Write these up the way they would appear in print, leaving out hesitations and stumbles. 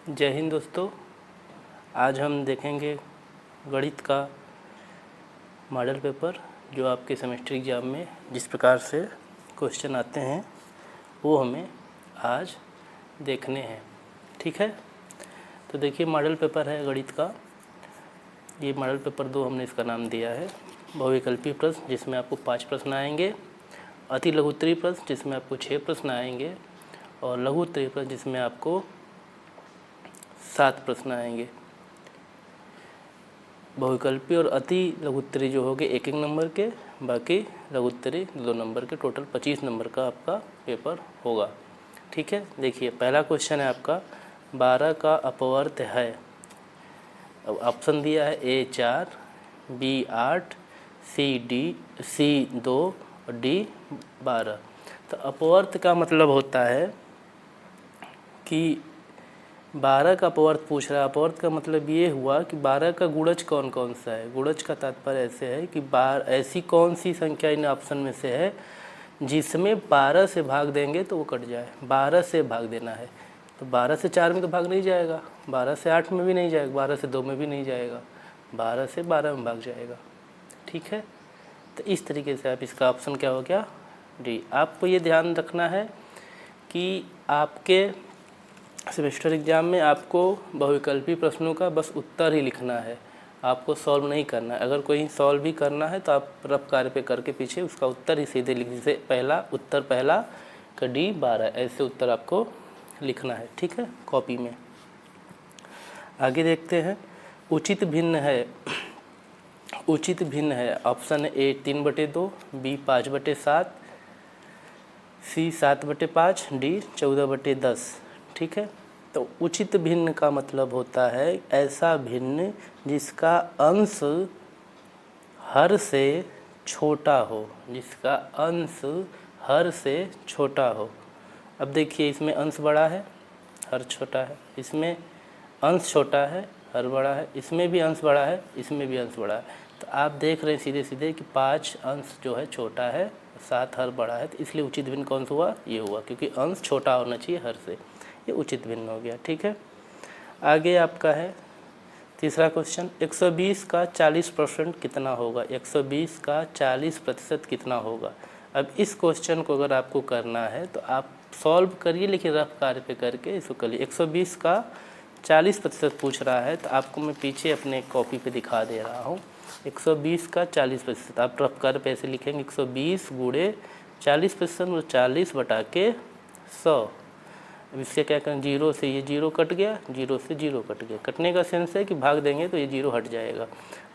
जय हिंद दोस्तों। आज हम देखेंगे गणित का मॉडल पेपर जो आपके सेमेस्टर एग्ज़ाम में जिस प्रकार से क्वेश्चन आते हैं वो हमें आज देखने हैं। ठीक है, तो देखिए मॉडल पेपर है गणित का। ये मॉडल पेपर 2 हमने इसका नाम दिया है। बहुविकल्पी प्रश्न जिसमें आपको 5 प्रश्न आएंगे, अति लघु उत्तरीय प्रश्न जिसमें आपको 6 प्रश्न आएंगे और लघु उत्तरीय प्रश्न जिसमें आपको 7 प्रश्न आएंगे। बहुविकल्पी और अति लघु उत्तरीय जो होंगे 1-1 नंबर के, बाकी लघु उत्तरीय 2 नंबर के, टोटल 25 नंबर का आपका पेपर होगा। ठीक है, देखिए पहला क्वेश्चन है आपका 12 का अपवर्त है। अब ऑप्शन दिया है A4, B8, C2 और D12। तो अपवर्त का मतलब होता है कि 12 का अपवर्त पूछ रहा है। अपवर्त का मतलब ये हुआ कि 12 का गुणज कौन कौन सा है। गुणज का तात्पर्य ऐसे है कि ऐसी कौन सी संख्या इन ऑप्शन में से है जिसमें 12 से भाग देंगे तो वो कट जाए। 12 से भाग देना है तो 12 से 4 में तो भाग नहीं जाएगा, 12 से 8 में भी नहीं जाएगा, 12 से 2 में भी नहीं जाएगा, 12 से 12 में भाग जाएगा। ठीक है, तो इस तरीके से आप इसका ऑप्शन क्या हो गया, डी। आपको ये ध्यान रखना है कि आपके सेमेस्टर एग्ज़ाम में आपको बहुविकल्पी प्रश्नों का बस उत्तर ही लिखना है, आपको सॉल्व नहीं करना है। अगर कोई सॉल्व भी करना है तो आप रफ कार्य पे करके पीछे उसका उत्तर ही सीधे लिख दीजिए। पहला उत्तर पहला का D12 ऐसे उत्तर आपको लिखना है। ठीक है, कॉपी में। आगे देखते हैं, उचित भिन्न है। उचित भिन्न है ऑप्शन है A 3/2, B 5/7, C 7/5, D 14/10। ठीक है, तो उचित भिन्न का मतलब होता है ऐसा भिन्न जिसका अंश हर से छोटा हो, जिसका अंश हर से छोटा हो। अब देखिए इसमें अंश बड़ा है, हर छोटा है, इसमें अंश छोटा है, हर बड़ा है, इसमें भी अंश बड़ा है, इसमें भी अंश बड़ा है। तो आप देख रहे हैं सीधे सीधे कि 5 अंश जो है छोटा है, 7 हर बड़ा है, तो इसलिए उचित भिन्न कौन सा हुआ, ये हुआ, क्योंकि अंश छोटा होना चाहिए हर से, ये उचित भिन्न हो गया। ठीक है, आगे आपका है तीसरा क्वेश्चन, 120 का 40% कितना होगा। 120 का 40% कितना होगा। अब इस क्वेश्चन को अगर आपको करना है तो आप सॉल्व करिए, लेकिन रफ कार्य पे करके इसको करिए। 120 का 40% पूछ रहा है तो आपको मैं पीछे अपने कॉपी पे दिखा दे रहा हूँ। 120 का 40% आप रफ कार्य पे ऐसे लिखेंगे, 120 गुणे 40%, वो 40/100। अब इससे क्या करें, 0 से ये 0 कट गया, 0 से 0 कट गया। कटने का सेंस है कि भाग देंगे तो ये 0 हट जाएगा।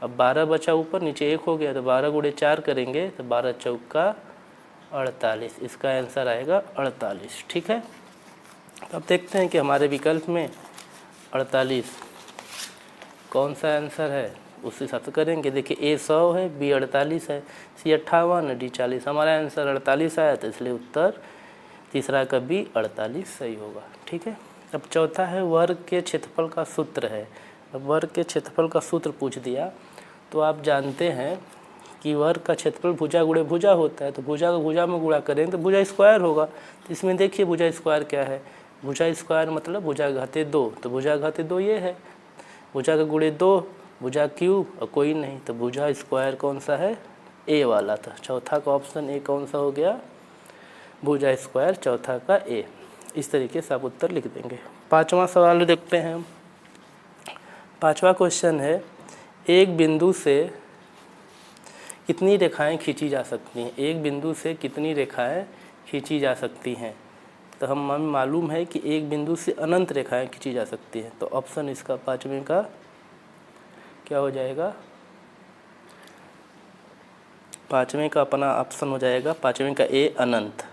अब 12 बचा ऊपर, नीचे 1 हो गया, तो 12 गुणे 4 करेंगे तो 12 चौका 48, इसका आंसर आएगा 48। ठीक है, तो अब देखते हैं कि हमारे विकल्प में 48 कौन सा आंसर है, उस हिसाब से करेंगे। देखिए A 100 है, B 48 है, C 58 है, D 40। हमारा आंसर 48 आया, तो इसलिए उत्तर तीसरा का B 48 सही होगा। ठीक है, अब चौथा है वर्ग के क्षेत्रफल का सूत्र है। अब वर्ग के क्षेत्रफल का सूत्र पूछ दिया तो आप जानते हैं कि वर्ग का क्षेत्रफल भुजा गुणे भुजा होता है, तो भुजा को भुजा में गुणा करेंगे तो भुजा स्क्वायर होगा। तो इसमें देखिए भुजा स्क्वायर क्या है, भुजा स्क्वायर मतलब भुजा घाते 2, तो भुजा घाते 2 ये है, भुजा का गुणे 2, भुजा क्यूब और कोई नहीं, तो भुजा स्क्वायर कौन सा है, A वाला था। चौथा का ऑप्शन A कौन सा हो गया, भुजा स्क्वायर, चौथा का A। इस तरीके से आप उत्तर लिख देंगे। पांचवा सवाल देखते हैं हम। पांचवा क्वेश्चन है, एक बिंदु से कितनी रेखाएं खींची जा सकती हैं। एक बिंदु से कितनी रेखाएं खींची जा सकती हैं। तो हमें मालूम है कि एक बिंदु से अनंत रेखाएं खींची जा सकती हैं। तो ऑप्शन इसका पाँचवें का क्या हो जाएगा, पाँचवें का अपना ऑप्शन हो जाएगा, पाँचवें का A अनंत।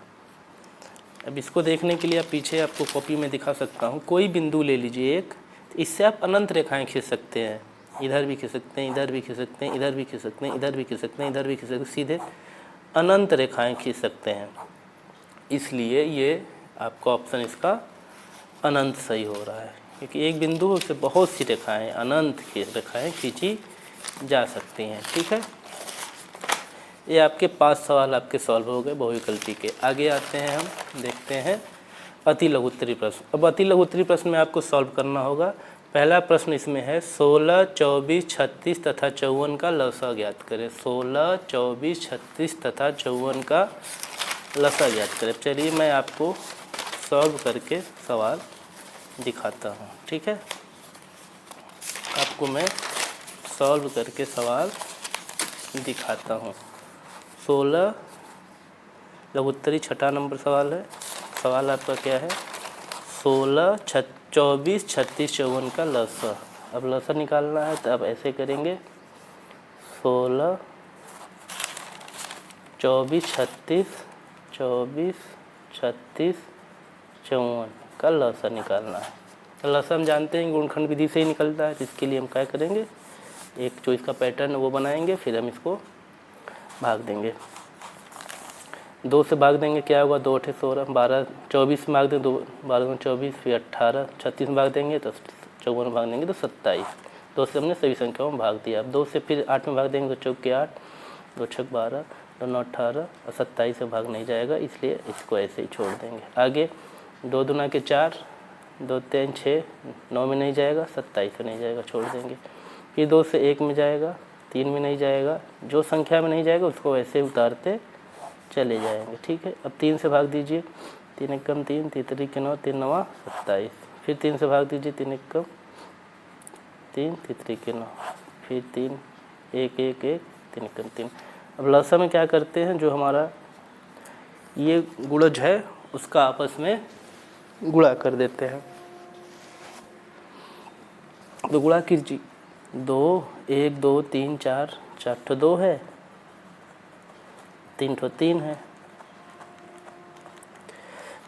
अब इसको देखने के लिए आप पीछे आपको कॉपी में दिखा सकता हूँ। कोई बिंदु ले लीजिए एक, इससे आप अनंत रेखाएं खींच सकते हैं। इधर भी खींच सकते हैं, इधर भी खींच सकते हैं, इधर भी खींच सकते हैं, इधर भी खींच सकते हैं, इधर भी खींच सकते हैं, सीधे अनंत रेखाएं खींच सकते हैं। इसलिए ये आपका ऑप्शन इसका अनंत सही हो रहा है, क्योंकि एक बिंदु से बहुत सी रेखाएँ, अनंत की रेखाएँ खींची जा सकती हैं। ठीक है, ये आपके 5 सवाल आपके सॉल्व हो गए बहुविकल्पी के। आगे आते हैं हम, देखते हैं अति लघुत्तरी प्रश्न। अब अति लघुत्तरी प्रश्न में आपको सॉल्व करना होगा। पहला प्रश्न इसमें है 16, 24, 36 तथा 54 का लसा ज्ञात करें। 16, 24, 36 तथा 54 का लसा ज्ञात करें। चलिए मैं आपको सॉल्व करके सवाल दिखाता हूँ, ठीक है। आपको मैं सॉल्व करके सवाल दिखाता हूँ। 16 लघुत्तरी छठा नंबर सवाल है। सवाल आपका क्या है? 16, 24, 36, 54 का लसा। अब लसा निकालना है तो आप ऐसे करेंगे 16, 24, 36, 54 का लसा निकालना है। तो लसा हम जानते हैं गुणनखंड विधि से ही निकलता है। इसके लिए हम क्या करेंगे, एक जो इसका पैटर्न है वो बनाएंगे, फिर हम इसको भाग देंगे। 2 से भाग देंगे, क्या होगा? 2 8 16, 12, 24 में भाग देंगे, 2 12 24, फिर 18, 36 में भाग देंगे तो 54 में भाग देंगे तो 27। 2 से हमने सभी संख्याओं में भाग दिया। अब 2 से फिर 8 में भाग देंगे तो 4 के 8, 2 6 12, 2 9 18 और 27 से भाग नहीं जाएगा, इसलिए इसको ऐसे ही छोड़ देंगे। आगे 2 दूना के 4, 2 3 6, 9 में नहीं जाएगा, 27 में नहीं जाएगा, छोड़ देंगे। फिर 2 से 1 में जाएगा, 3 में नहीं जाएगा, जो संख्या में नहीं जाएगा उसको वैसे उतारते चले जाएंगे, ठीक है। अब 3 से भाग दीजिए, 3 एकम 3, 3 3 9, 3 9 27। फिर 3 से भाग दीजिए, 3 एकम 3, 3 3 9, फिर 3 1 1 1, 3 एकम 3। अब लसा में क्या करते हैं, जो हमारा ये गुणज है उसका आपस में गुणा कर देते हैं। तो गुणा कीजिए, 2 1 2 3 4, 4 ठो 2 है, 3 ठो 3 है,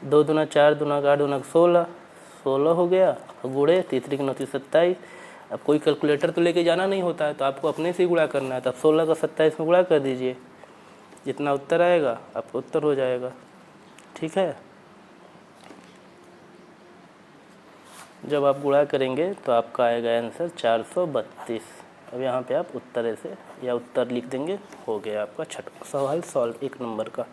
2 दूना 4, दूना 8, दूना 16, 16 हो गया। गुणे 3 3 9 27। अब कोई कैलकुलेटर तो लेके जाना नहीं होता है, तो आपको अपने से ही गुणा करना है। तो अब 16 का 27 में गुणा कर दीजिए, जितना उत्तर आएगा आपका उत्तर हो जाएगा, ठीक है। जब आप गुणा करेंगे तो आपका आएगा आंसर 432। अब यहाँ पे आप उत्तर ऐसे या उत्तर लिख देंगे, हो गया आपका छठवां सवाल सॉल्व 1 नंबर का,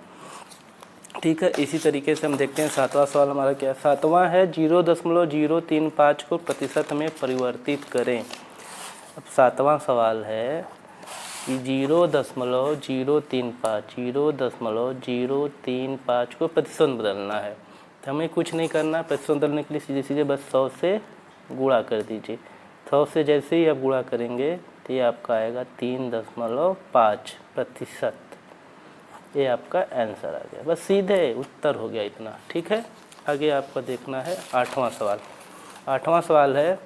ठीक है। इसी तरीके से हम देखते हैं 7वां सवाल हमारा क्या है। 7वां है 0.035 को प्रतिशत में परिवर्तित करें। अब 7वां सवाल है कि 0.035 को प्रतिशत में बदलना है। तो हमें कुछ नहीं करना, प्रतिशत बदलने के लिए सीधे सीधे बस 100 से गुणा कर दीजिए। 100 से जैसे ही आप गुणा करेंगे तो ये आपका आएगा 3.5%। ये आपका आंसर आ गया, बस सीधे उत्तर हो गया इतना, ठीक है। आगे आपको देखना है 8वां सवाल। 8वां सवाल है,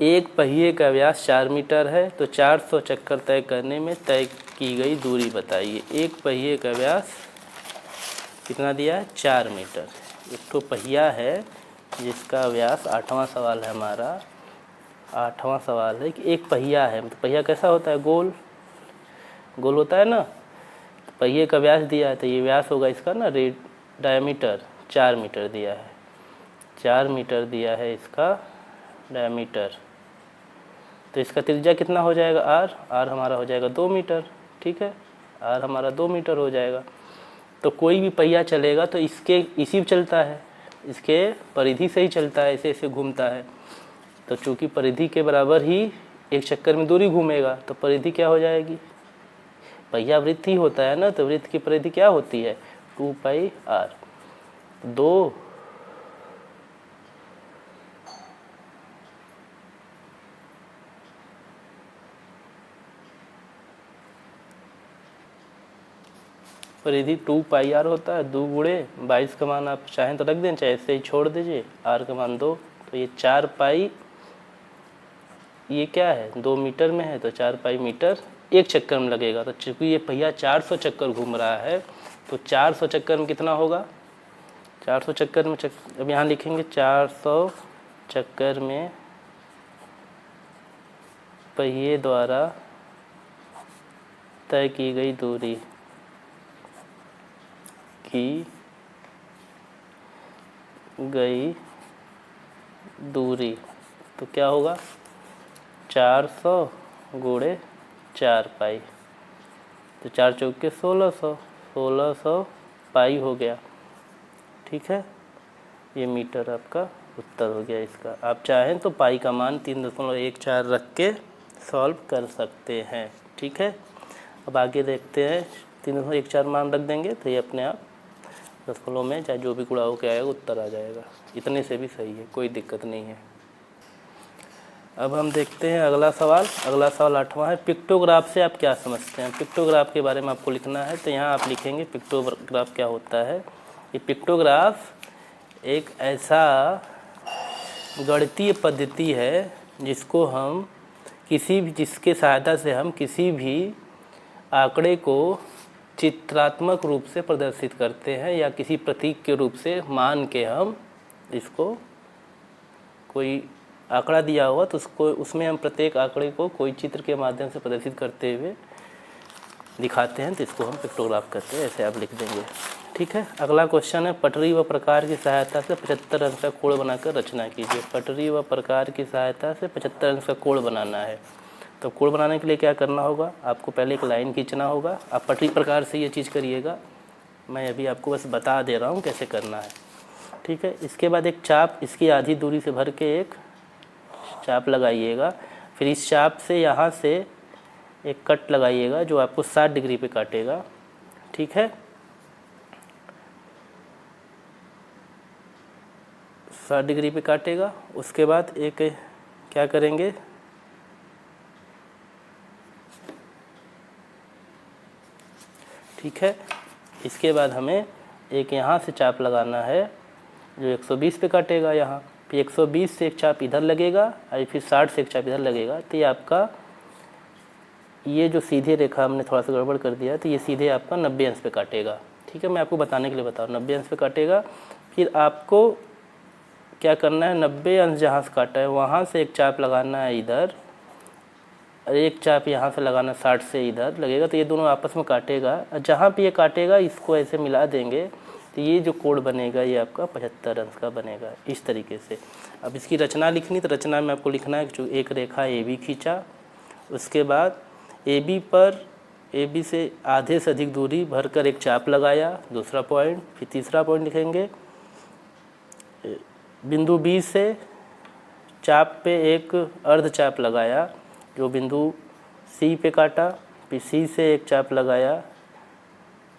एक पहिए का व्यास 4 मीटर है तो 400 चक्कर तय करने में तय की गई दूरी बताइए। एक पहिए का व्यास कितना दिया है? 4 मीटर। एक तो पहिया है जिसका व्यास, 8वां सवाल है हमारा। 8वां सवाल है कि एक पहिया है, तो पहिया कैसा होता है? गोल गोल होता है ना। तो पहिए का व्यास दिया है तो ये व्यास होगा इसका ना, डायमीटर 4 मीटर दिया है, 4 मीटर दिया है इसका डायमीटर। तो इसका त्रिज्या कितना हो जाएगा? आर हमारा हो जाएगा 2 मीटर, ठीक है। आर हमारा 2 मीटर हो जाएगा। तो कोई भी पहिया चलेगा तो इसके इसी चलता है, इसके परिधि से ही चलता है, ऐसे ऐसे घूमता है। तो चूंकि परिधि के बराबर ही एक चक्कर में दूरी घूमेगा तो परिधि क्या हो जाएगी? पहिया वृत्त ही होता है ना, तो वृत्त की परिधि क्या होती है? 2πr। 2 परिधि 2πr होता है। 2 गुणे 22 का मान आप चाहें तो रख दें, चाहे ऐसे ही छोड़ दीजिए। r का मान 2, तो ये 4 पाई, ये क्या है? 2 मीटर में है तो 4 पाई मीटर एक चक्कर में लगेगा। तो चूँकि ये पहिया 400 चक्कर घूम रहा है तो 400 चक्कर में कितना होगा? 400 चक्कर में अब यहाँ लिखेंगे 400 चक्कर में पहिए द्वारा तय की गई दूरी तो क्या होगा? 400 गुणे 4 पाई, तो 4 चौके 1600 पाई हो गया, ठीक है। ये मीटर आपका उत्तर हो गया इसका। आप चाहें तो पाई का मान 3.14 रख के सॉल्व कर सकते हैं। ठीक है, अब आगे देखते हैं। 3.14 मान रख देंगे तो ये अपने आप दशमलव में चाहे जो भी गुणा होकर आएगा उत्तर आ जाएगा। इतने से भी सही है, कोई दिक्कत नहीं है। अब हम देखते हैं अगला सवाल। अगला सवाल 8वां है, पिक्टोग्राफ से आप क्या समझते हैं। पिक्टोग्राफ के बारे में आपको लिखना है, तो यहाँ आप लिखेंगे पिक्टोग्राफ क्या होता है। ये पिक्टोग्राफ एक ऐसा गणितीय पद्धति है जिसके सहायता से हम किसी भी आंकड़े को चित्रात्मक रूप से प्रदर्शित करते हैं, या किसी प्रतीक के रूप से मान के हम इसको, कोई आंकड़ा दिया हुआ तो उसमें हम प्रत्येक आंकड़े को कोई चित्र के माध्यम से प्रदर्शित करते हुए दिखाते हैं, तो इसको हम पिक्टोग्राफ कहते हैं। ऐसे आप लिख देंगे। ठीक है, अगला क्वेश्चन है, पटरी व प्रकार की सहायता से 75 अंश का कोण बनाकर रचना कीजिए। पटरी व प्रकार की सहायता से 75 अंश का कोण बनाना है। तो कोण बनाने के लिए क्या करना होगा, आपको पहले एक लाइन खींचना होगा। आप पटरी प्रकार से ये चीज़ करिएगा, मैं अभी आपको बस बता दे रहा हूँ कैसे करना है। ठीक है, इसके बाद एक चाप इसकी आधी दूरी से भर के एक चाप लगाइएगा। फिर इस चाप से यहाँ से एक कट लगाइएगा जो आपको 60 डिग्री पे काटेगा। ठीक है, 60 डिग्री पे काटेगा। उसके बाद एक क्या करेंगे, ठीक है, इसके बाद हमें एक यहाँ से चाप लगाना है जो 120 पे काटेगा यहाँ। फिर 120 से एक चाप इधर लगेगा और फिर 60 से एक चाप इधर लगेगा। तो ये आपका, ये जो सीधे रेखा हमने थोड़ा सा गड़बड़ कर दिया, तो ये सीधे आपका 90 अंश पे काटेगा। ठीक है, मैं आपको बताने के लिए बता रहा हूँ, 90 अंश पे काटेगा। फिर आपको क्या करना है, 90 अंश जहाँ से काटा है वहाँ से एक चाप लगाना है इधर, और एक चाप यहाँ से लगाना 60 से इधर लगेगा। तो ये दोनों आपस में काटेगा, और जहाँ पे ये काटेगा इसको ऐसे मिला देंगे, तो ये जो कोण बनेगा ये आपका 75 अंश का बनेगा इस तरीके से। अब इसकी रचना लिखनी, तो रचना में आपको लिखना है जो एक रेखा AB खींचा, उसके बाद AB से आधे से अधिक दूरी भरकर एक चाप लगाया, दूसरा पॉइंट। फिर तीसरा पॉइंट लिखेंगे, बिंदु B से चाप पे एक अर्ध चाप लगाया जो बिंदु C पे काटा। फिर C से एक चाप लगाया,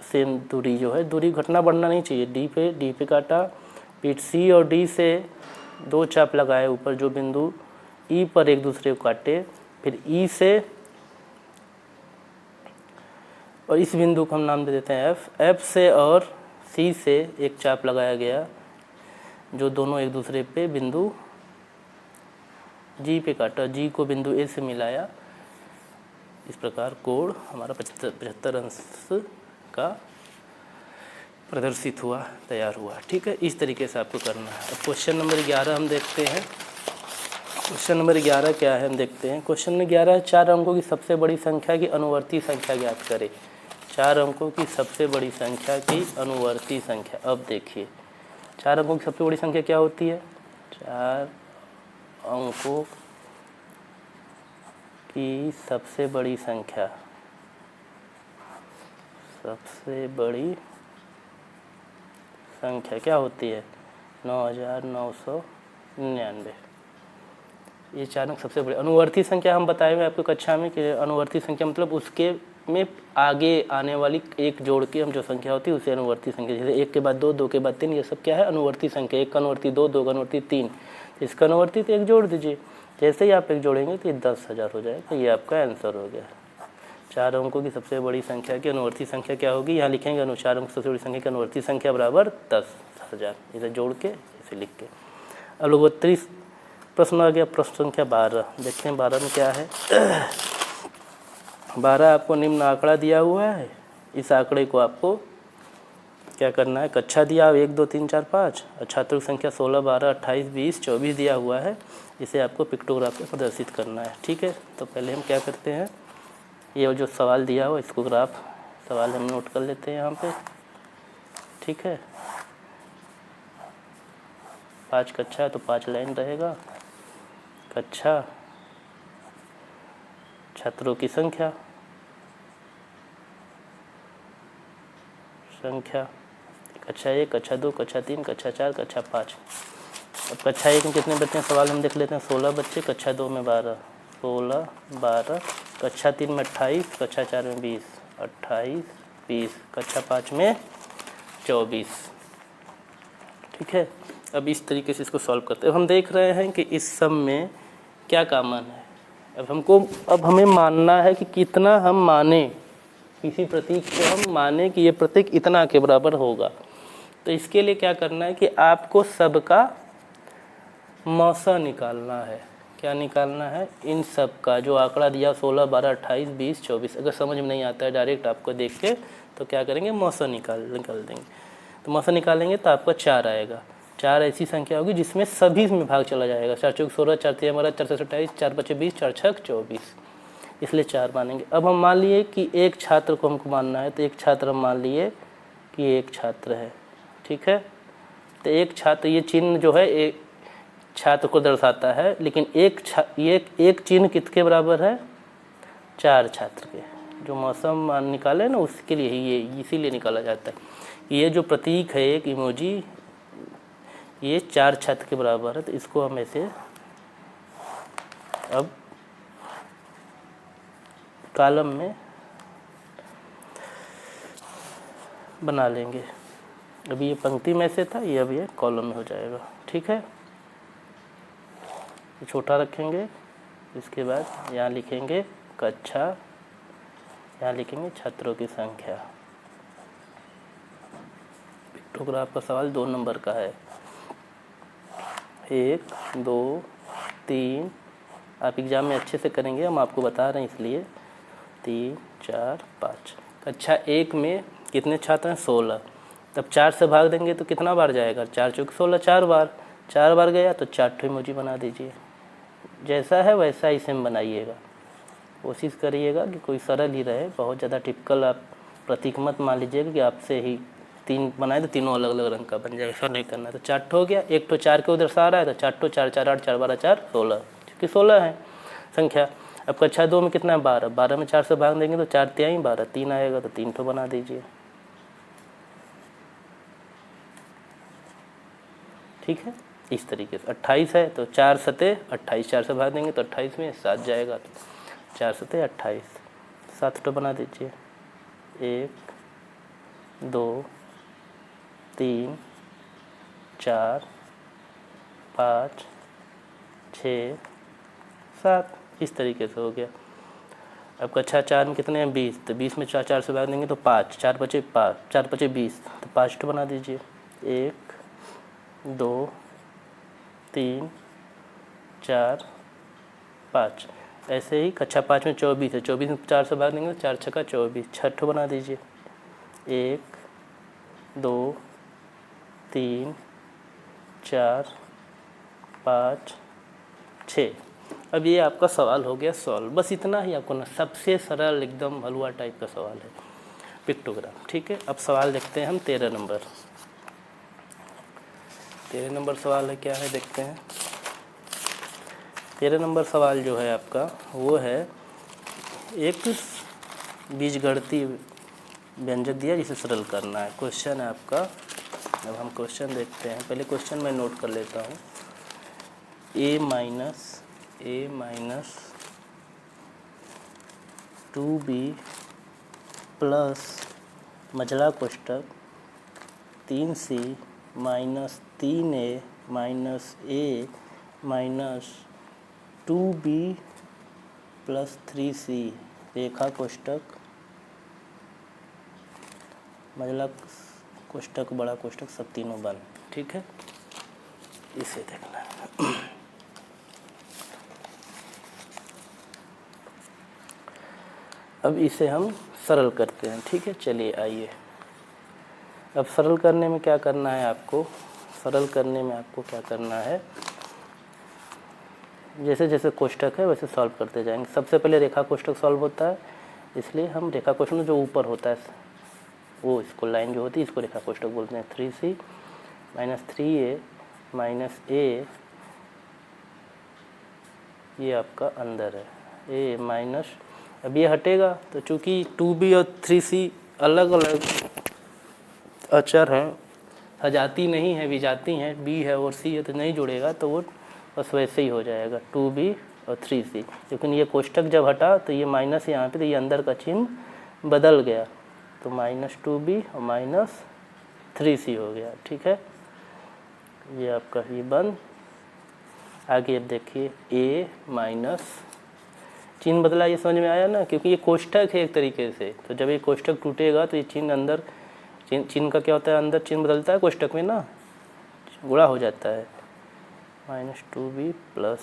सेम दूरी जो है, दूरी घटना बढ़ना नहीं चाहिए, D पे काटा। फिर C और D से 2 चाप लगाए ऊपर जो बिंदु E पर एक दूसरे को काटे। फिर E से, और इस बिंदु को हम नाम दे देते हैं F से और C से एक चाप लगाया गया जो दोनों एक दूसरे पे बिंदु G पे काटा, G को बिंदु A से मिलाया। इस प्रकार कोण हमारा 75 अंश का प्रदर्शित हुआ, तैयार हुआ। ठीक है, इस तरीके से आपको करना है। अब क्वेश्चन नंबर 11 हम देखते हैं। क्वेश्चन नंबर 11 क्या है हम देखते हैं। क्वेश्चन नंबर 11 है, 4 अंकों की सबसे बड़ी संख्या की अनुवर्ती संख्या ज्ञात करें। 4 अंकों की सबसे बड़ी संख्या की अनुवर्ती संख्या। अब देखिए 4 अंकों की सबसे बड़ी संख्या क्या होती है, 4 अंकों की सबसे बड़ी संख्या, सबसे बड़ी संख्या क्या होती है, 9999। ये 4 अंक सबसे बड़ी अनुवर्ती संख्या हम बताए हुए आपको कक्षा में कि अनुवर्ती संख्या मतलब उसके में आगे आने वाली एक जोड़ के हम जो संख्या होती है उसे अनुवर्ती संख्या। जैसे 1 के बाद 2, 2 के बाद 3, ये सब क्या है, अनुवर्ती संख्या। 1 का अनुवर्ती 2, 2 का अनुवर्ती 3, तो इसका अनुवर्ती तो 1 जोड़ दीजिए। जैसे ही आप 1 जोड़ेंगे तो ये 10,000 हो जाएगा। तो ये आपका आंसर हो गया। 4 अंकों की सबसे बड़ी संख्या की अनुवर्ती संख्या क्या होगी, यहाँ लिखेंगे अनुसार अंक सबसे बड़ी संख्या की अनुवर्ती संख्या बराबर 10,000। इसे जोड़ के इसे लिख के। अब लोग 32 प्रश्न आ गया, प्रश्न संख्या 12 देखते हैं। 12 में क्या है, 12 आपको निम्न आंकड़ा दिया हुआ है। इस आंकड़े को आपको क्या करना है, कक्षा दिया 1 2 3 4 5 और छात्रों की संख्या 16 12 28 20 24 दिया हुआ है। इसे आपको पिक्टोग्राफ में प्रदर्शित करना है। ठीक है, तो पहले हम क्या करते हैं, ये जो सवाल दिया हो इसको ग्राफ सवाल हम नोट कर लेते हैं यहाँ पे। ठीक है, 5 कक्षा तो 5 लाइन रहेगा। कक्षा, छात्रों की संख्या, कक्षा 1, कक्षा 2, कक्षा 3, कक्षा 4, कक्षा 5। अब कक्षा 1 में कितने बच्चे हैं सवाल हम देख लेते हैं। 16 बच्चे, कक्षा 2 में 12, 16, 12, कक्षा 3 में 28, कक्षा 4 में 20, 28, 20, कक्षा 5 में 24। ठीक है, अब इस तरीके से इसको सॉल्व करते हैं। अब हम देख रहे हैं कि इस सम में क्या कॉमन है। अब हमें मानना है कि कितना हम माने, किसी प्रतीक को हम माने कि ये प्रतीक इतना के बराबर होगा। तो इसके लिए क्या करना है कि आपको सबका मौसा निकालना है। क्या निकालना है? इन सब का जो आंकड़ा दिया 16, 12, 28, 20, 24। अगर समझ में नहीं आता है डायरेक्ट आपको देख के तो क्या करेंगे, मौसा निकाल देंगे। तो मौसा निकालेंगे तो आपका 4 आएगा। 4 ऐसी संख्या होगी जिसमें सभी में भाग चला जाएगा। 4 चौक 16, 4 तिया 12, 4 7 28, 4 5 20, 4 6 24, इसलिए 4 मानेंगे। अब हम मान लिए कि एक छात्र को हमको मानना है, तो एक छात्र हम मान लिए कि एक छात्र है। ठीक है, तो एक छात्र, ये चिन्ह जो है एक छात्र को दर्शाता है, लेकिन एक चिन्ह किसके बराबर है? 4 छात्र के। जो मौसम निकाले ना उसके लिए ही ये इसीलिए निकाला जाता है। ये जो प्रतीक है एक इमोजी, ये 4 छात्र के बराबर है। तो इसको हम ऐसे अब कॉलम में बना लेंगे। अभी ये पंक्ति में से था, ये अब ये कॉलम में हो जाएगा। ठीक है, छोटा रखेंगे, इसके बाद यहाँ लिखेंगे कक्षा, यहाँ लिखेंगे छात्रों की संख्या। पिक्टोग्राफ का सवाल 2 नंबर का है। 1, 2, 3, आप एग्ज़ाम में अच्छे से करेंगे, हम आपको बता रहे हैं इसलिए। 3, 4, 5। कक्षा 1 में कितने छात्र हैं? 16। तब 4 से भाग देंगे तो कितना बार जाएगा? 4 चौक 16, 4 बार। 4 बार गया तो 4 ठो इमोजी बना दीजिए। जैसा है वैसा इसे में बनाइएगा। कोशिश करिएगा कि कोई सरल ही रहे, बहुत ज़्यादा टिपिकल आप प्रतीक मत मान लीजिएगा कि आपसे ही 3 बनाए तो तीनों अलग अलग रंग का बन जाएगा। ऐसा नहीं करना। तो 4 ठो हो गया, एक ठो 4 के उधर से आ रहा है तो 4 ठो, 4 4 8, 4 12 4 16, क्योंकि 16 है संख्या। अब कक्षा 2 में कितना है? 12। 12 में 4 से भाग देंगे तो 4 तिहाई 12, 3 आएगा तो 3 ठो बना दीजिए। ठीक है, इस तरीके से। 28 है तो 4 सते 28, 4 से भाग देंगे तो 28 में 7 जाएगा, तो 4 सते 28, 7 ठो बना दीजिए। 1, 2, 3, 4, 5, 6, 7, इस तरीके से हो गया। अब कक्षा 4 में कितने हैं? 20। तो 20 में 4 से भाग देंगे तो 5, 4 बचे 5, 4 बचे 20, तो 5 ठो बना दीजिए। 1, 2, 3, 4, 5। ऐसे ही कक्षा 5 में 24 है। 24 में 4 से भाग देंगे तो 4 छक्का 24, 6 ठो बना दीजिए। 1, 2, 3, 4, 5, 6। अब ये आपका सवाल हो गया सॉल्व। बस इतना ही आपको ना, सबसे सरल एकदम हलवा टाइप का सवाल है पिक्टोग्राम। ठीक है, अब सवाल देखते हैं हम 13 नंबर। 13 नंबर सवाल है, क्या है देखते हैं। 13 नंबर सवाल जो है आपका वो है एक बीजगणितीय व्यंजक दिया जिसे सरल करना है। क्वेश्चन है आपका। अब हम क्वेश्चन देखते हैं। पहले क्वेश्चन मैं नोट कर लेता हूँ। a माइनस 2b प्लस मझला कोष्टक 3c minus 3a minus a minus 2b plus 3c रेखा कोष्टक मझला कोष्टक बड़ा कोष्टक सब तीनों बंद। ठीक है, इसे देखना है। अब इसे हम सरल करते हैं। ठीक है, चलिए आइए। अब सरल करने में क्या करना है आपको? सरल करने में आपको क्या करना है, जैसे जैसे कोष्टक है वैसे सॉल्व करते जाएंगे। सबसे पहले रेखा कोष्टक सॉल्व होता है, इसलिए हम रेखा कोष्टक जो ऊपर होता है वो इसको लाइन जो होती है इसको रेखा कोष्टक बोलते हैं। 3c minus 3a minus a, ये आपका अंदर है। a माइनस, अब ये हटेगा तो चूँकि 2b और 3c अलग अलग अचर हैं सजाती नहीं है, विजाती हैं, बी है और सी है तो नहीं जुड़ेगा, तो वो बस वैसे ही हो जाएगा 2b और 3c। लेकिन ये कोष्टक जब हटा तो ये माइनस यहाँ पे, तो ये अंदर का चिन्ह बदल गया, तो -2b और -3c हो गया। ठीक है, ये आपका ये बंद। आगे अब देखिए a माइनस, चिन्ह बदला, ये समझ में आया ना, क्योंकि ये कोष्टक है एक तरीके से, तो जब ये कोष्टक टूटेगा तो ये चिन्ह अंदर, चिन्ह का क्या होता है, अंदर चिन्ह बदलता है कोष्टक में ना, गुणा हो जाता है। -2b plus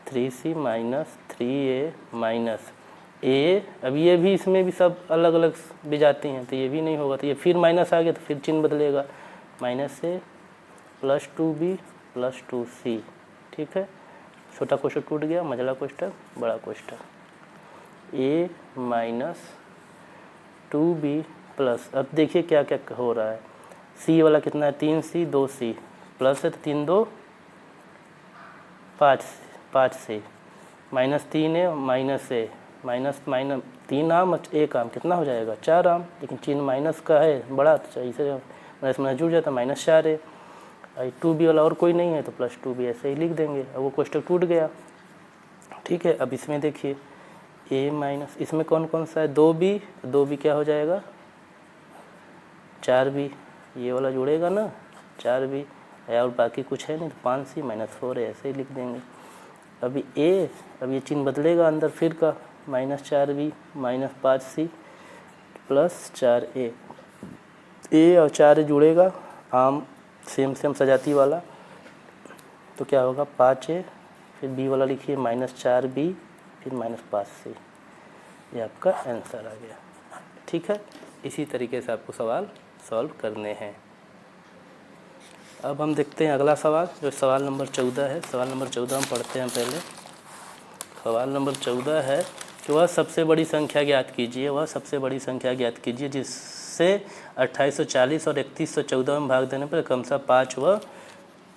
3c minus 3a minus a। अब ये भी, इसमें भी सब अलग अलग विजाती हैं, तो ये भी नहीं होगा, तो ये फिर माइनस आ गया तो फिर चिन्ह बदलेगा, -a plus 2b plus 2c। ठीक है, छोटा कोष्टक टूट गया, मझला कोष्टक, बड़ा कोष्टक। a माइनस 2b प्लस, अब देखिए क्या क्या हो रहा है, c वाला कितना है 3c, 2c प्लस है तो 3 2 5 से, -3 है माइनस है, माइनस 3 आम 1 आम कितना हो जाएगा 4 आम, लेकिन चिन्ह माइनस का है बड़ा, तो चाहिए से माइनस जुड़ जाता, -4 है। 2b वाला और कोई नहीं है तो +2b ऐसे ही लिख देंगे, अब वो कोष्टक टूट गया। ठीक है, अब इसमें देखिए a माइनस, इसमें कौन कौन सा है 2b क्या हो जाएगा 4b, ये वाला जुड़ेगा ना 4b, और बाकी कुछ है नहीं तो 5c -4 है, ऐसे ही लिख देंगे। अभी a, अब ये चिन्ह बदलेगा अंदर फिर का, -4b -5c plus 4a, a और 4 जुड़ेगा, आम सेम सजाती वाला, तो क्या होगा 5a, फिर b वाला लिखिए -4b फिर -5c, ये आपका आंसर आ गया। ठीक है, इसी तरीके से आपको सवाल सॉल्व करने हैं। अब हम देखते हैं अगला सवाल, जो सवाल नंबर 14 है। सवाल नंबर 14 हम पढ़ते हैं पहले। सवाल नंबर 14 है कि वह सबसे बड़ी संख्या ज्ञात कीजिए, वह सबसे बड़ी संख्या ज्ञात कीजिए जिससे 2840 और 3114 में भाग देने पर क्रमशः 5 व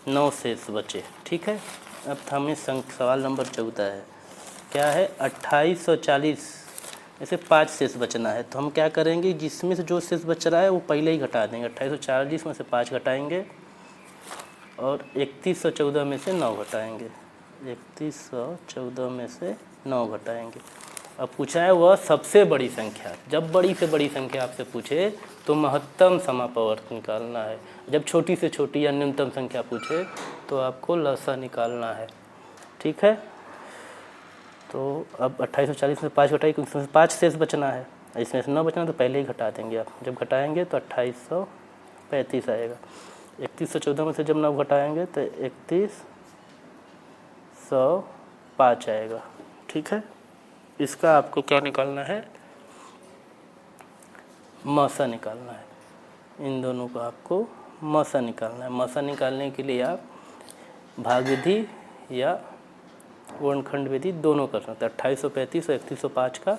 9 शेष बचे। ठीक है, अब हमें सवाल नंबर 14 है, क्या है 2840 ऐसे 5 शेष बचना है, तो हम क्या करेंगे, जिसमें से जो शेष बच रहा है वो पहले ही घटा देंगे। 2840 में से 5 घटाएंगे और 3114 में से 9 घटाएंगे, 3114 में से 9 घटाएंगे। अब पूछा है वह सबसे बड़ी संख्या, जब बड़ी से बड़ी संख्या आपसे पूछे तो महत्तम समापवर्त निकालना है, जब छोटी से छोटी या न्यूनतम संख्या पूछे तो आपको लसा निकालना है। ठीक है, तो अब 2840 में 5 घटाई, क्योंकि इसमें 5 शेष बचना है, इसमें से 9 बचना तो पहले ही घटा देंगे आप। जब घटाएंगे तो 2835 आएगा। 3114 में से जब 9 घटाएंगे तो 3105 आएगा। ठीक है, इसका आपको क्या निकालना है, मसा निकालना है। इन दोनों को आपको मसा निकालना है। मसा निकालने के लिए आप भाग विधि या वर्णखंड विधि दोनों कर सकते हैं। 2835 और 3105 का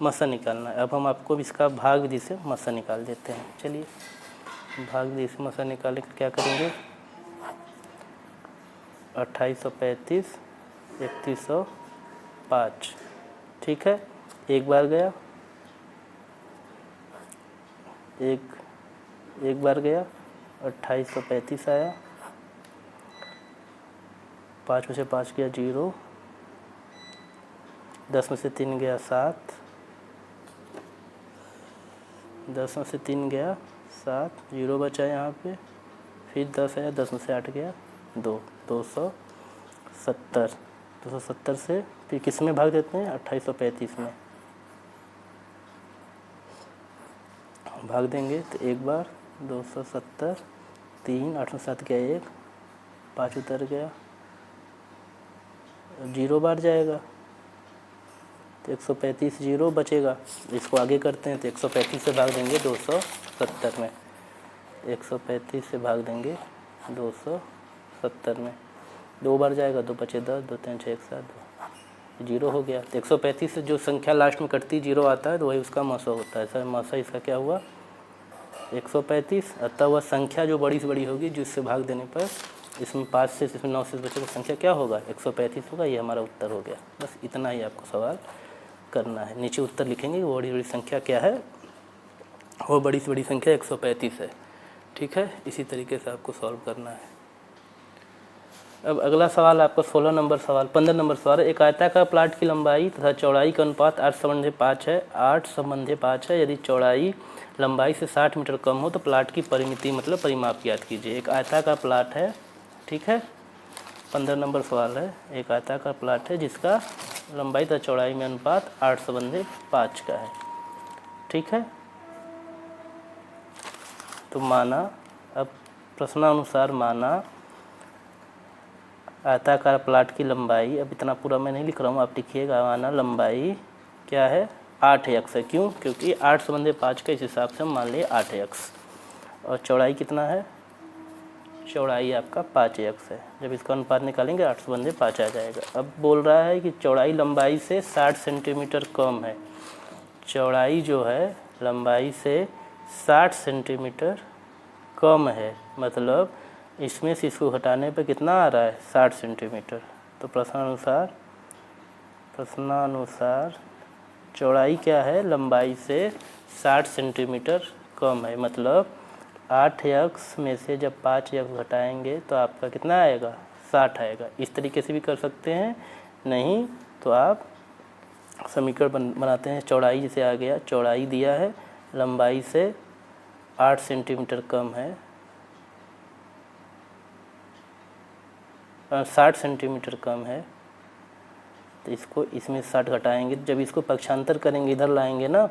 मसा निकालना है। अब हम आपको इसका भाग विधि से मसा निकाल देते हैं। चलिए, भाग विधि से मसा निकालने के क्या करेंगे, 2835 3105। ठीक है, एक बार गया, एक बार गया, 2835 आया, 5 में से 5 गया 0, 10 में से 3 गया 7, 10 में से 3 गया 7, 0 बचा यहाँ पे, फिर 10 आया, 10 में से 8 गया 2, 270। 270 से फिर किस में भाग देते हैं, 2835 में भाग देंगे तो एक बार 270, 3, 8 में 7 गया 1, 5 उतर गया, 0 बार जाएगा तो 135 0 बचेगा। इसको आगे करते हैं तो 135 से भाग देंगे 270 में, 135 से भाग देंगे 270 में, 2 बार जाएगा, 2 बचे 10, 2 3 6 1 7 2, 0 हो गया। तो 135 से जो संख्या लास्ट में कटती 0 आता है तो वही उसका मसा होता है। सर मसा इसका क्या हुआ 135। अतः वह संख्या जो बड़ी से बड़ी होगी जिससे भाग देने पर इसमें 5 से इसमें 9 से बचे तो संख्या क्या होगा 135 होगा। ये हमारा उत्तर हो गया। बस इतना ही आपको सवाल करना है। नीचे उत्तर लिखेंगे कि बड़ी बड़ी संख्या क्या है वो बड़ी से बड़ी संख्या 135 है। ठीक है, इसी तरीके से आपको सॉल्व करना है। अब अगला सवाल आपका 16 नंबर सवाल 15 नंबर सवाल है। एक आयताकार प्लाट की लंबाई तथा चौड़ाई का अनुपात 8:5 है। 8:5 है। यदि चौड़ाई लंबाई से 60 मीटर कम हो तो प्लाट की परिमिति मतलब परिमाप ज्ञात कीजिए। एक आयताकार प्लाट है, ठीक है, 15 नंबर सवाल है। एक आयताकार प्लाट है जिसका लंबाई तथा चौड़ाई में अनुपात 8:5 का है। ठीक है, तो माना, अब प्रश्नानुसार माना आयताकार प्लाट की लंबाई, अब इतना पूरा मैं नहीं लिख रहा हूँ, आप लिखिएगा। माना लंबाई क्या है, 8x है। क्यों? क्योंकि 8:5 का इस हिसाब से हम मान लिए 8x। और चौड़ाई कितना है, चौड़ाई आपका 5x है। जब इसका अनुपात निकालेंगे 8:5 आ जाएगा। अब बोल रहा है कि चौड़ाई लंबाई से 60 सेंटीमीटर कम है। चौड़ाई जो है लंबाई से 60 सेंटीमीटर कम है, मतलब इसमें से इसको घटाने पर कितना आ रहा है, 60 सेंटीमीटर। तो प्रश्नानुसार चौड़ाई क्या है, लंबाई से 60 सेंटीमीटर कम है, मतलब 8x में से जब 5x घटाएंगे तो आपका कितना आएगा, 60 आएगा। इस तरीके से भी कर सकते हैं, नहीं तो आप समीकरण बनाते हैं। चौड़ाई जैसे आ गया, चौड़ाई दिया है लंबाई से 8 सेंटीमीटर कम है, 60 सेंटीमीटर कम है, तो इसको इसमें 60 घटाएंगे। जब इसको पक्षांतर करेंगे, इधर लाएंगे ना,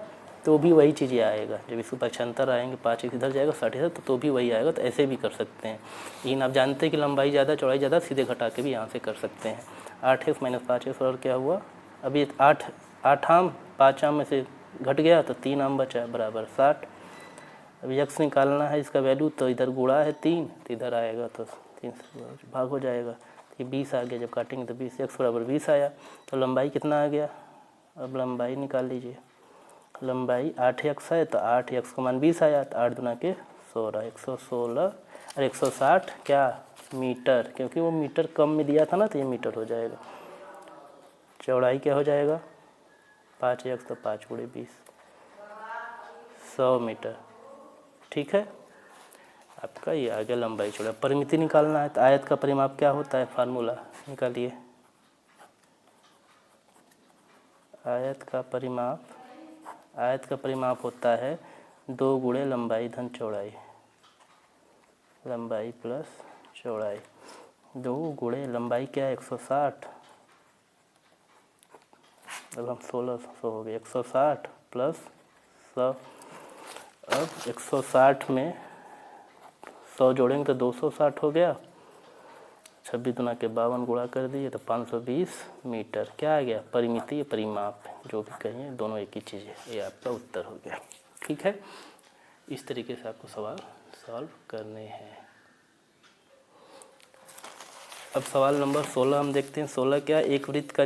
तो भी वही चीज़ें आएगा। जब इसको पक्षांतर आएंगे, 5 इधर जाएगा, 60 इधर, तो भी वही आएगा। तो ऐसे भी कर सकते हैं। लेकिन आप जानते हैं कि लंबाई ज़्यादा चौड़ाई ज़्यादा, सीधे घटा के भी यहाँ से कर सकते हैं। 8x - 5x और क्या हुआ, अभी 8 आम 5 आम में से घट गया तो 3 आम बचा, बराबर 60। अब x निकालना है इसका वैल्यू, तो इधर गुणा है 3, तो इधर आएगा तो 3 से भाग हो जाएगा। ये 20 आ गया, जब काटेंगे तो 20, x बराबर 20 आया। तो लंबाई कितना आ गया, अब लंबाई निकाल लीजिए। लंबाई 8x है तो 8x का मान 20 आया, तो 8 दूना के 16, 116 और 160 क्या मीटर, क्योंकि वो मीटर कम में दिया था ना, तो ये मीटर हो जाएगा। चौड़ाई क्या हो जाएगा, 5x तो 5 × 20, 100 मीटर। ठीक है, आपका ये आ गया लंबाई चौड़ाई। परिमिति निकालना है तो आयत का परिमाप क्या होता है, फार्मूला निकालिए। आयत का परिमाप होता है 2 × लंबाई धन चौड़ाई, लंबाई प्लस चौड़ाई। 2 × लंबाई क्या है, 160, अब हम 1600 हो गए, 160 प्लस 100। अब 160 में 100 जोड़ेंगे तो 260 हो गया, 26 दूना के 52 गुणा कर दिए तो 520 मीटर। क्या आ गया, परिमिति परिमाप, जो भी कहिए दोनों एक ही चीज़ है। ये आपका उत्तर हो गया। ठीक है, इस तरीके से आपको सवाल सॉल्व करने हैं। अब सवाल नंबर 16 हम देखते हैं। 16 क्या, एक वृत्त का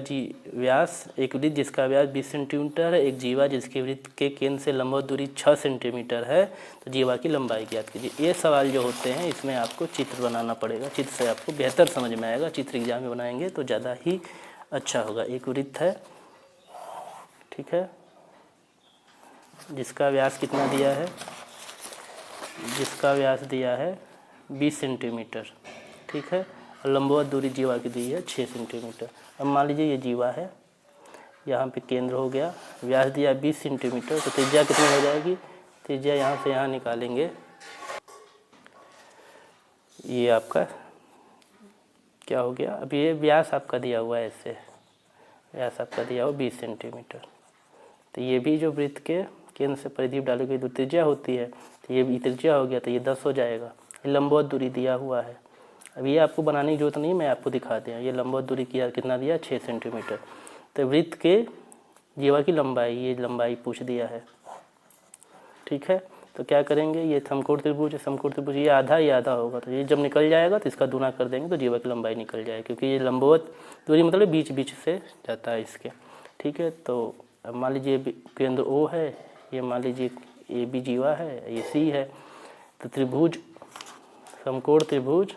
व्यास, एक वृत्त जिसका व्यास 20 सेंटीमीटर है, एक जीवा जिसके वृत्त के केंद्र से लंबवत दूरी 6 सेंटीमीटर है, तो जीवा की लंबाई ज्ञात कीजिए। ये सवाल जो होते हैं इसमें आपको चित्र बनाना पड़ेगा, चित्र से आपको बेहतर समझ में आएगा। चित्र एग्जाम में बनाएंगे तो ज़्यादा ही अच्छा होगा। एक वृत्त है, ठीक है, जिसका व्यास कितना दिया है, जिसका व्यास दिया है 20 सेंटीमीटर, ठीक है, और लंबवत दूरी जीवा की दी है 6 सेंटीमीटर। अब मान लीजिए ये जीवा है, यहाँ पे केंद्र हो गया, व्यास दिया 20 सेंटीमीटर, तो त्रिज्या कितनी हो जाएगी, त्रिज्या यहाँ से यहाँ निकालेंगे, ये आपका क्या हो गया। अब ये व्यास आपका दिया हुआ है, ऐसे व्यास आपका दिया हुआ 20 सेंटीमीटर, तो ये भी जो वृत्त के केंद्र से परिधि डालोगे जो त्रिज्या होती है, तो ये भी त्रिज्या हो गया, तो ये 10 हो जाएगा। ये लंबवत दूरी दिया हुआ है। अब ये आपको बनाने की जरूरत नहीं, मैं आपको दिखा दिया। ये लंबवत दूरी कितना दिया, 6 सेंटीमीटर। तो वृत्त के जीवा की लंबाई, ये लंबाई पूछ दिया है, ठीक है। तो क्या करेंगे, ये समकोण त्रिभुज है, समकोण त्रिभुज ये आधा होगा, तो ये जब निकल जाएगा तो इसका दूना कर देंगे तो जीवा की लंबाई निकल जाएगी, क्योंकि ये लंबवत दूरी मतलब बीच बीच से जाता है इसके, ठीक है। तो अब मान लीजिए केंद्र O है, ये मान लीजिए ए बी जीवा है, ये C है, तो त्रिभुज समकोण त्रिभुज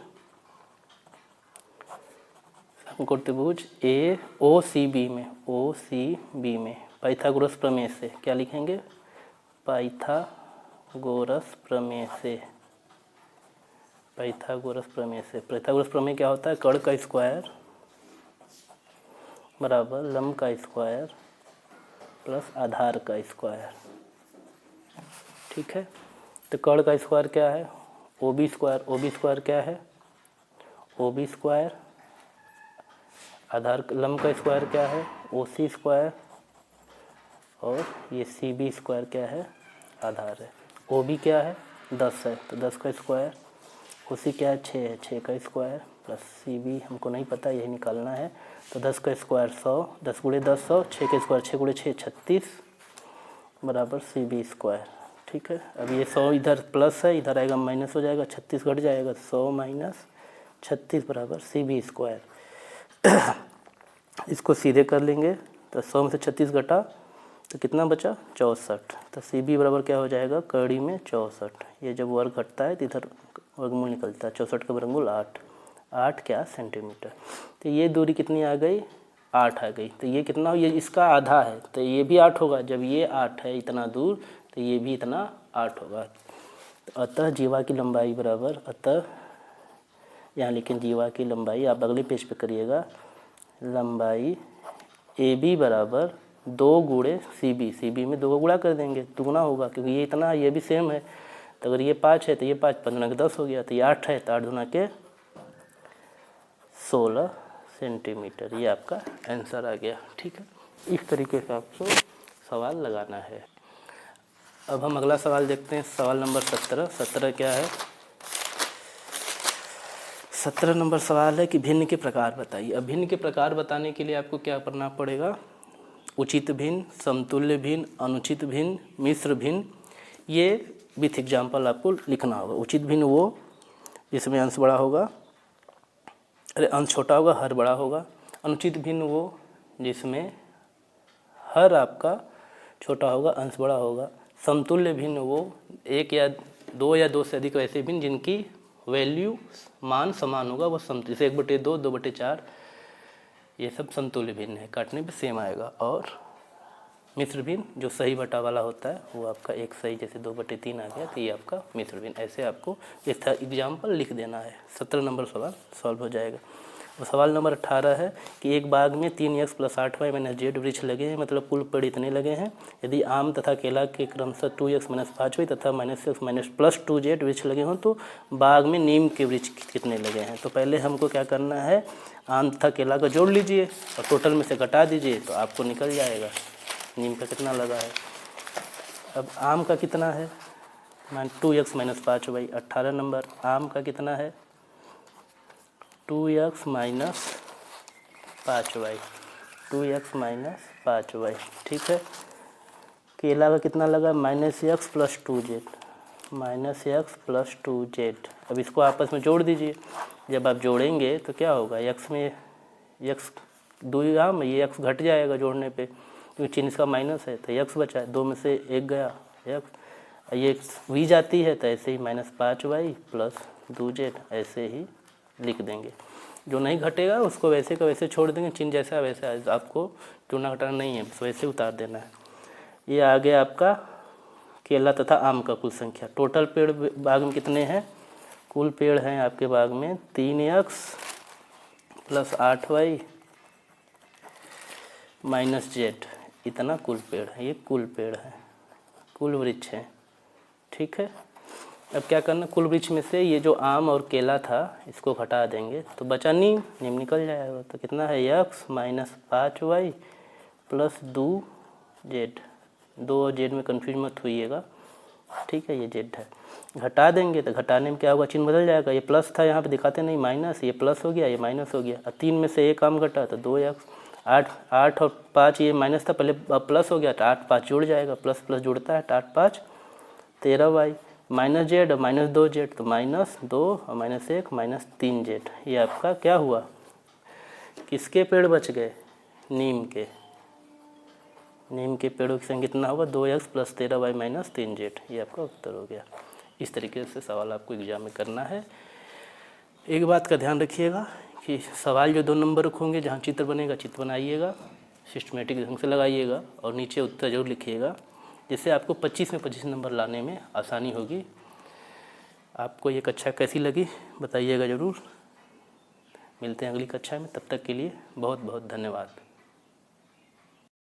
OCB में पाइथागोरस प्रमेय से क्या लिखेंगे, पाइथागोरस प्रमेय से। पाइथागोरस प्रमेय क्या होता है? कर्ण का स्क्वायर बराबर लंब का स्क्वायर प्लस आधार का स्क्वायर। ठीक है, तो कर्ण का स्क्वायर क्या है? OB स्क्वायर क्या है? OB square. आधार लंब का स्क्वायर क्या है? OC square. और ये CB स्क्वायर क्या है? आधार है। OB क्या है? 10 है, तो 10 का स्क्वायर। OC क्या है? 6 है, 6 का स्क्वायर प्लस CB हमको नहीं पता, यही निकालना है। तो 10 का स्क्वायर 100, 10 गुणे 10 100, 6 के स्क्वायर 6 गुणे 6 36 बराबर CB स्क्वायर। ठीक है, अब ये 100 इधर प्लस है, इधर आएगा माइनस हो जाएगा, 36 घट जाएगा, 100 माइनस 36 बराबर CB स्क्वायर। इसको सीधे कर लेंगे तो 100 में से 36 घटा तो कितना बचा? 64। तो CB बराबर क्या हो जाएगा? कड़ी में 64। ये जब वर्ग घटता है तो इधर वर्गमूल निकलता है, 64 का वर्गमूल 8। 8 क्या? सेंटीमीटर। तो ये दूरी कितनी आ गई? 8 आ गई। तो ये कितना? ये इसका आधा है, तो ये भी 8 होगा। जब ये 8 है इतना दूर, तो ये भी इतना 8 होगा। तो अतः जीवा की लंबाई बराबर, अतः यहाँ लेकिन जीवा की लंबाई आप अगले पेज पे करिएगा। लंबाई AB बराबर 2 गुणे CB में 2 को गुणा कर देंगे, दुगुना होगा, क्योंकि ये इतना है, ये भी सेम है। तो अगर ये 5 है तो ये 5, 5 के 10 हो गया। तो ये 8 है तो 8 दूना के 16 सेंटीमीटर। ये आपका आंसर आ गया। ठीक है, इस तरीके से आपको सवाल लगाना है। अब हम अगला सवाल देखते हैं, सवाल नंबर 17। 17 क्या है? 17 नंबर सवाल है कि भिन्न के प्रकार बताइए। अब भिन्न के प्रकार बताने के लिए आपको क्या करना पड़ेगा? उचित भिन्न, समतुल्य भिन्न, अनुचित भिन्न, मिश्र भिन्न, ये विथ एग्जाम्पल आपको लिखना होगा। उचित भिन्न वो जिसमें अंश बड़ा होगा, अंश छोटा होगा, हर बड़ा होगा। अनुचित भिन्न वो जिसमें हर आपका छोटा होगा, अंश बड़ा होगा। समतुल्य भिन्न वो 1 या 2 या 2 से अधिक ऐसे भिन्न जिनकी वैल्यू मान समान होगा, वो समतुल्य, जैसे 1/2, 2/4, ये सब समतुल्य भिन्न है, काटने पे सेम आएगा। और मिश्र भिन्न जो सही बटा वाला होता है वो आपका एक सही, जैसे 2/3 आ गया, तो ये आपका मिश्र भिन्न। ऐसे आपको इस एग्जाम्पल लिख देना है। 17 नंबर सवाल सॉल्व हो जाएगा। और सवाल नंबर 18 है कि एक बाग में 3x + 8y - z वृक्ष लगे हैं, मतलब कुल पेड़ इतने लगे हैं। यदि आम तथा केला के क्रमशः 2x - 5y तथा -x - +2z वृक्ष लगे हों तो बाग में नीम के वृक्ष कितने लगे हैं। तो पहले हमको क्या करना है? आम तथा केला का जोड़ लीजिए और टोटल में से घटा दीजिए, तो आपको निकल जाएगा नीम का कितना लगा है। अब आम का कितना है? 2x - 5y। 18 नंबर आम का कितना है? 2x - 5y, 2x - 5y। ठीक है, केला का कितना लगा? -x + 2z, -x + 2z। अब इसको आपस में जोड़ दीजिए। जब आप जोड़ेंगे तो क्या होगा? x में x 2 आम, ये x घट जाएगा जोड़ने पे, क्योंकि चिन्ह इसका माइनस है, तो x बचा है, 2 में से 1 गया x, ये v जाती है, तो ऐसे ही -5y + 2z ऐसे ही लिख देंगे। जो नहीं घटेगा उसको वैसे का वैसे छोड़ देंगे, चिन्ह जैसा वैसा, आपको जोड़ना घटाना नहीं है, बस वैसे उतार देना है। ये आ गया आपका केला तथा आम का कुल संख्या। टोटल पेड़ बाग में कितने हैं? कुल पेड़ हैं आपके बाग में 3x + 8y - z, इतना कुल पेड़ है। ये कुल पेड़ है, कुल वृक्ष है। ठीक है, अब क्या करना? कुल वृक्ष में से ये जो आम और केला था इसको घटा देंगे, तो बचा नीम, नीम निकल जाएगा। तो कितना है? x - 5y + 2z। 2 और z में कन्फ्यूज मत होइएगा। ठीक है, ये z है। घटा देंगे तो घटाने में क्या होगा? चिन्ह बदल जाएगा। ये प्लस था, यहाँ पे दिखाते नहीं, माइनस, ये प्लस हो गया, ये माइनस हो गया। 3 में से 1 आम घटा तो 2x। 8 और 5 ये माइनस था पहले, प्लस हो गया तो 8 5 जुड़ जाएगा, प्लस प्लस जुड़ता है, 8 5 13y -z और -2z, तो -2 और -1 -3z। ये आपका क्या हुआ? किसके पेड़ बच गए? नीम के। नीम के पेड़ों की संख्या कितना होगा? 2x + 13y - 3z। ये आपका उत्तर हो गया। इस तरीके से सवाल आपको एग्जाम में करना है। एक बात का ध्यान रखिएगा कि सवाल जो 2 नंबर होंगे, जहाँ चित्र बनेगा चित्र बनाइएगा, सिस्टमेटिक ढंग से लगाइएगा और नीचे उत्तर जरूर लिखिएगा। जिससे आपको 25 में 25 नंबर लाने में आसानी होगी। आपको ये कक्षा कैसी लगी बताइएगा ज़रूर। मिलते हैं अगली कक्षा में, तब तक के लिए बहुत बहुत धन्यवाद।